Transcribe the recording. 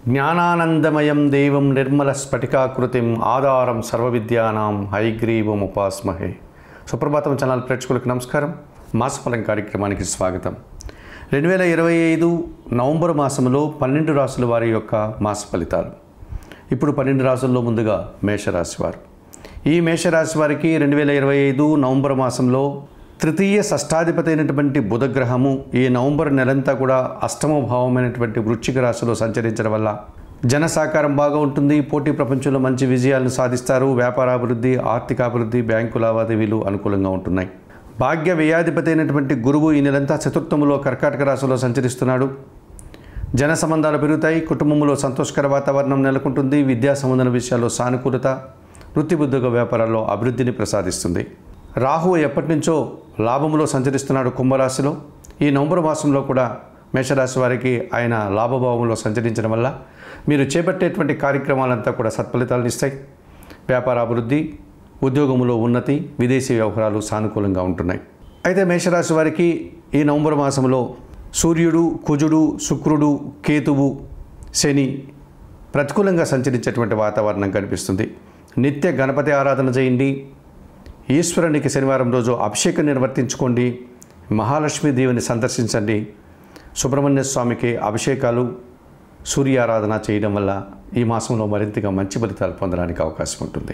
జ్ఞానానందమయం దేవం నిర్మల స్ఫటికాకృతిం ఆధారం సర్వవిద్యానాం హైగ్రీవం ఉపాస్మహే. సుప్రభాతం ఛానల్ ప్రేక్షకులకు నమస్కారం. మాసఫలం కార్యక్రమానికి స్వాగతం. 2025 నవంబర్ మాసంలో 12 రాసుల వారి యొక్క మాస ఫలితాలు. ఇప్పుడు 12 రాసుల్లో ముందుగా మేషరాశి వారు. ఈ మేషరాశి వారికి 2025 నవంబర్ మాసంలో తృతీయ షష్టాధిపతి అయినటువంటి బుధగ్రహము ఈ నవంబర్ నెలంతా కూడా అష్టమ భావమైనటువంటి వృశ్చిక రాశిలో సంచరించడం వల్ల జన సహకారం బాగా ఉంటుంది. పోటీ ప్రపంచంలో మంచి విజయాలను సాధిస్తారు. వ్యాపారాభివృద్ధి, ఆర్థికాభివృద్ధి, బ్యాంకు లావాదేవీలు అనుకూలంగా ఉంటున్నాయి. భాగ్య వ్యయాధిపతి అయినటువంటి గురువు ఈ నెలంతా చతుర్థములో కర్కాటక రాశిలో సంచరిస్తున్నాడు. జన సంబంధాలు పెరుగుతాయి. కుటుంబంలో సంతోషకర వాతావరణం నెలకొంటుంది. విద్యా సంబంధన విషయాల్లో సానుకూలత, వృత్తి ఉద్యోగ వ్యాపారాల్లో అభివృద్ధిని ప్రసాదిస్తుంది. రాహు ఎప్పటి నుంచో లాభంలో సంచరిస్తున్నాడు కుంభరాశిలో. ఈ నవంబర్ మాసంలో కూడా మేషరాశి వారికి ఆయన లాభభావంలో సంచరించడం వల్ల మీరు చేపట్టేటువంటి కార్యక్రమాలంతా కూడా సత్ఫలితాలను ఇస్తాయి. వ్యాపార అభివృద్ధి, ఉద్యోగంలో ఉన్నతి, విదేశీ వ్యవహారాలు సానుకూలంగా ఉంటున్నాయి. అయితే మేషరాశి వారికి ఈ నవంబర్ మాసంలో సూర్యుడు, కుజుడు, శుక్రుడు, కేతువు, శని ప్రతికూలంగా సంచరించేటువంటి వాతావరణం కనిపిస్తుంది. నిత్య గణపతి ఆరాధన చేయండి. ఈశ్వరునికి శనివారం రోజు అభిషేకం నిర్వర్తించుకోండి. మహాలక్ష్మీదేవిని సందర్శించండి. సుబ్రహ్మణ్య స్వామికి అభిషేకాలు, సూర్య ఆరాధన చేయడం వల్ల ఈ మాసంలో మరింతగా మంచి ఫలితాలు పొందడానికి అవకాశం ఉంటుంది.